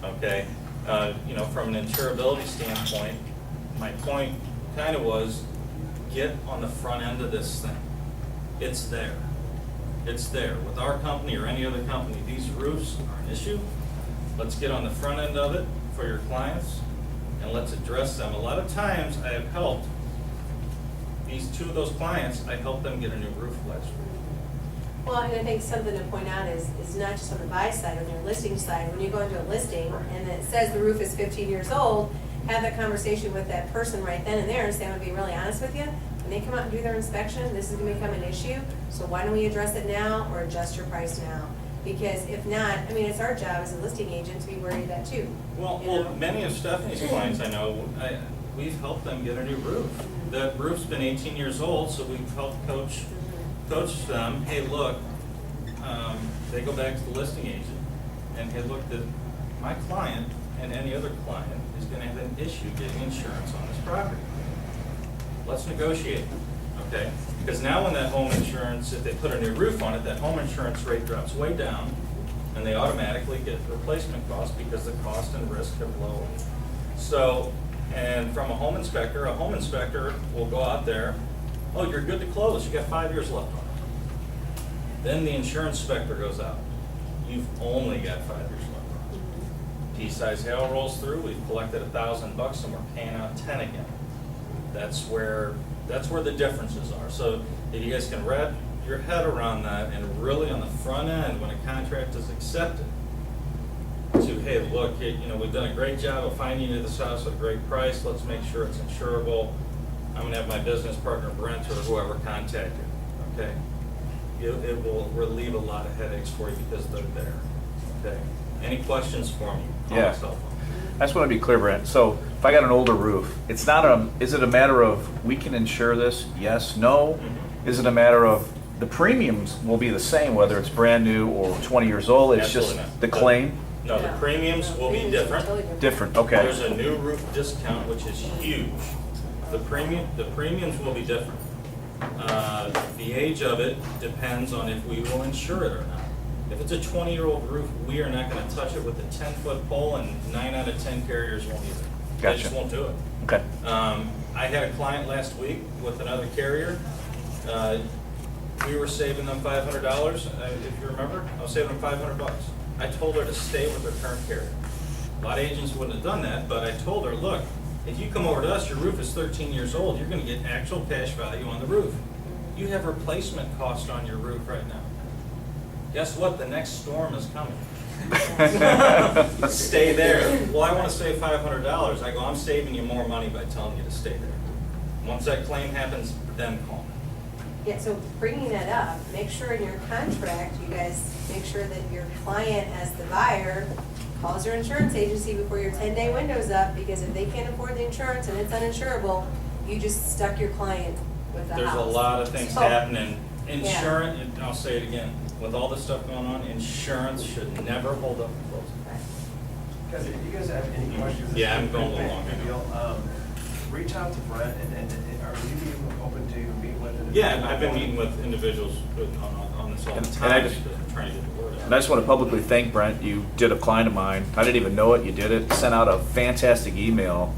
okay? You know, from an insurability standpoint, my point kind of was, get on the front end of this thing. It's there. It's there. With our company or any other company, these roofs are an issue. Let's get on the front end of it for your clients, and let's address them. A lot of times, I have helped these two of those clients, I helped them get a new roof last week. Well, and I think something to point out is not just on the buy side, on your listing side, when you go into a listing and it says the roof is 15 years old, have that conversation with that person right then and there and say, I'm gonna be really honest with you, when they come out and do their inspection, this is gonna become an issue, so why don't we address it now or adjust your price now? Because if not, I mean, it's our job as a listing agent to be worried of that too. Well, many of Stephanie's clients I know, we've helped them get a new roof. That roof's been 18 years old, so we've helped coach them, hey, look, they go back to the listing agent, and hey, look, that my client and any other client is gonna have an issue getting insurance on this property. Let's negotiate, okay? Because now when that home insurance, if they put a new roof on it, that home insurance rate drops way down, and they automatically get replacement costs because the cost and risk have lowered. So, and from a home inspector will go out there, oh, you're good to close, you got 5 years left on it. Then the insurance inspector goes out, you've only got 5 years left on it. P-size hail rolls through, we've collected $1,000 and we're paying out 10 again. That's where the differences are. So if you guys can wrap your head around that and really on the front end, when a contract is accepted, to, hey, look, you know, we've done a great job of finding you this house at a great price, let's make sure it's insurable. I'm gonna have my business partner Brent or whoever contact you, okay? It will relieve a lot of headaches for you because they're there, okay? Any questions for me? Call my cell phone. I just want to be clear, Brent. So if I got an older roof, it's not is it a matter of we can insure this? Yes, no? Mm-hmm. Is it a matter of the premiums will be the same whether it's brand new or 20 years old? It's Absolutely just not. the claim? No, the premiums will be different. Different, okay. There's a new roof discount, which is huge. The premiums will be different. The age of it depends on if we will insure it or not. If it's a 20-year-old roof, we are not going to touch it with a 10-foot pole, and 9 out of 10 carriers won't either. Gotcha. They just won't do it. Okay. I had a client last week with another carrier. We were saving them $500. If you remember, I was saving them $500. I told her to stay with her current carrier. A lot of agents wouldn't have done that, but I told her, look, if you come over to us, your roof is 13 years old, you're going to get actual cash value on the roof. You have replacement cost on your roof right now. Guess what? The next storm is coming. Stay there. Well, I want to save $500. I go, I'm saving you more money by telling you to stay there. Once that claim happens, then call me. Yeah, so bringing that up, make sure in your contract, you guys make sure that your client as the buyer calls your insurance agency before your 10-day window's up, because if they can't afford the insurance and it's uninsurable, you just stuck your client with the house. There's a lot of things So- happening. Insurance, and I'll say it again, with all this stuff going on, insurance should never hold up the closing. Guys, if you guys have any questions? Yeah, I'm going a little long, I know. Deal, reach out to Brent, and are you being open to meet with? Yeah, I've been meeting with individuals on this all the And time I because just- I'm trying to get the word out. And I just want to publicly thank Brent. You did a client of mine. I didn't even know it. You did it. Sent out a fantastic email.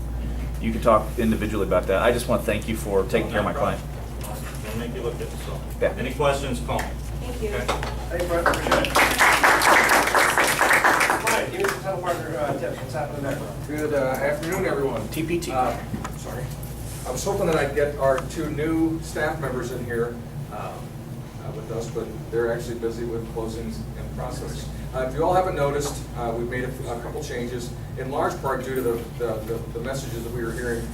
You can talk individually about that. I just want to thank you for taking care of my client. Awesome. It'll make you look good, so. Yeah. Any questions, call me. Thank you. Okay? Hey, Brent, appreciate it. Hi, give me some title partner tips. What's happening there? Good afternoon, everyone. TPT. Sorry. I was hoping that I'd get our two new staff members in here with us, but they're actually busy with closings and processing. If you all haven't noticed, we've made a couple changes, in large part due to the messages that we were hearing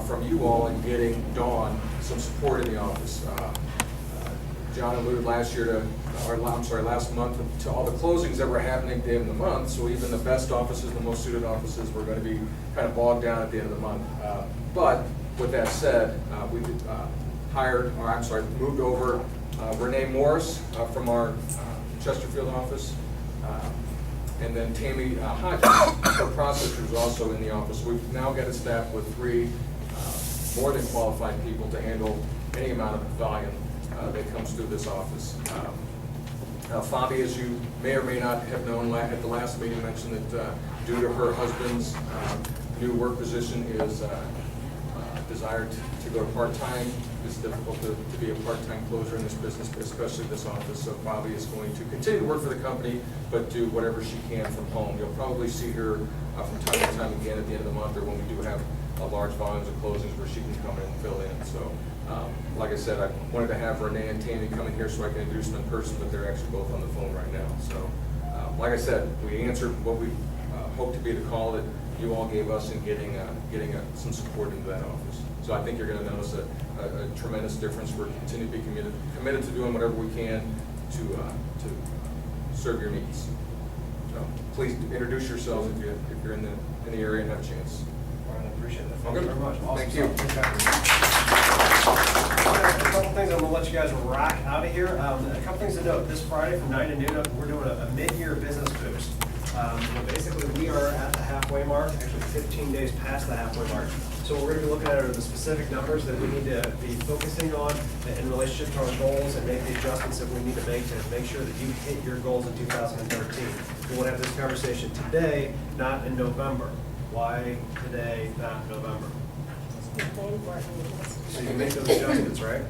from you all in getting Dawn some support in the office. John alluded last month to all the closings that were happening at the end of the month, so even the best offices, the most suited offices were going to be kind of bogged down at the end of the month. But with that said, we moved over Renee Morris from our Chesterfield office, and then Tammy Hodges, our processor, is also in the office. We've now got a staff with 3 more than qualified people to handle any amount of volume that comes through this office. Fabi, as you may or may not have known, at the last meeting mentioned that due to her husband's new work position is desired to go to part-time. It's difficult to be a part-time closer in this business, but especially this office. So Fabi is going to continue to work for the company, but do whatever she can from home. You'll probably see her from time to time again at the end of the month, or when we do have large volumes of closings where she can come in and fill in. So, like I said, I wanted to have Renee and Tammy come in here so I can introduce them in person, but they're actually both on the phone right now. So, like I said, we answered what we hoped to be the call that you all gave us in getting some support into that office. So I think you're going to notice a tremendous difference. We're continuing to be committed to doing whatever we can to serve your needs. So please introduce yourselves if you're in the area and have a chance. All right, I appreciate that. Thank Okay. you very much. Awesome Thank you. stuff. A couple things, I'm going to let you guys rock out of here. A couple things to note. This Friday from 9 to noon, we're doing a mid-year business boost. Basically, we are at the halfway mark, actually 15 days past the halfway mark. So what we're going to be looking at are the specific numbers that we need to be focusing on in relationship to our goals and make the adjustments that we need to make sure that you hit your goals in 2013. We want to have this conversation today, not in November. Why today, not November? So you can make those adjustments, right?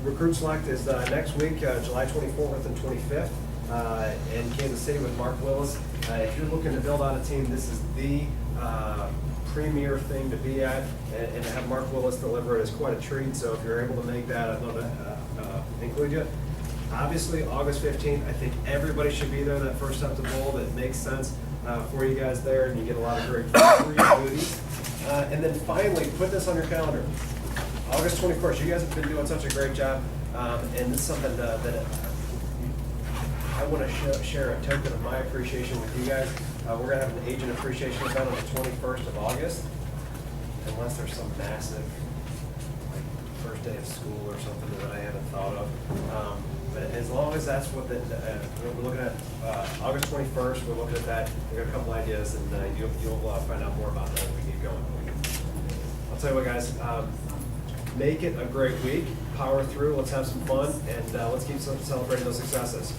Recruit Select is next week, July 24th and 25th. In Kansas City with Mark Willis. If you're looking to build out a team, this is the premier thing to be at, and to have Mark Willis deliver it is quite a treat. So if you're able to make that, I'd love to include you. Obviously, August 15th, I think everybody should be there, that first up to bowl. That makes sense for you guys there, and you get a lot of great free goodies. And then finally, put this on your calendar. August 21st, you guys have been doing such a great job, and this is something that I want to share a token of my appreciation with you guys. We're going to have an agent appreciation event on the 21st of August, unless there's some massive, like, first day of school or something that I haven't thought of. But as long as that's what we're looking at, August 21st, we're looking at that. We've got a couple ideas, and you'll find out more about that when we get going. I'll tell you what, guys. Make it a great week. Power through. Let's have some fun, and let's keep celebrating those successes.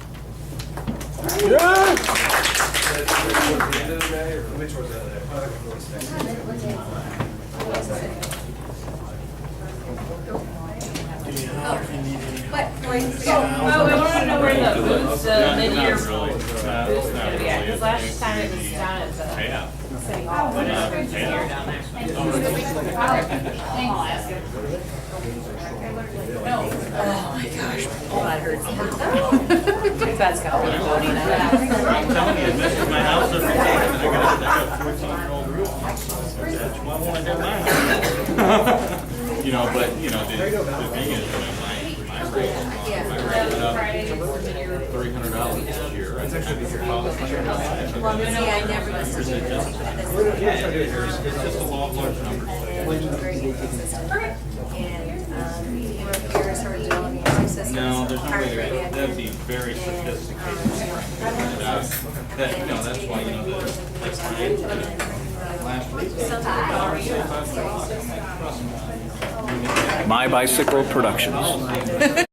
What? Oh, we wanted to know where the booth, the mid-year booth is gonna be at, because last time it was down at the city hall, but it's good to hear down there. I'll ask him. No. Oh my gosh, oh, that hurts. That's got a little voting. I'm telling you, this is my house every day, and I got a 14-year-old roof. That's why I want to do mine. You know, but, the thing is, my rate $300 this year. Well, see, I never listened to it. Yeah, it's just a law of large numbers. Very inconsistent. And he came up here and started developing a system. No, there's no way to, that'd be very sophisticated. That's why, last week. My Bicycle Productions.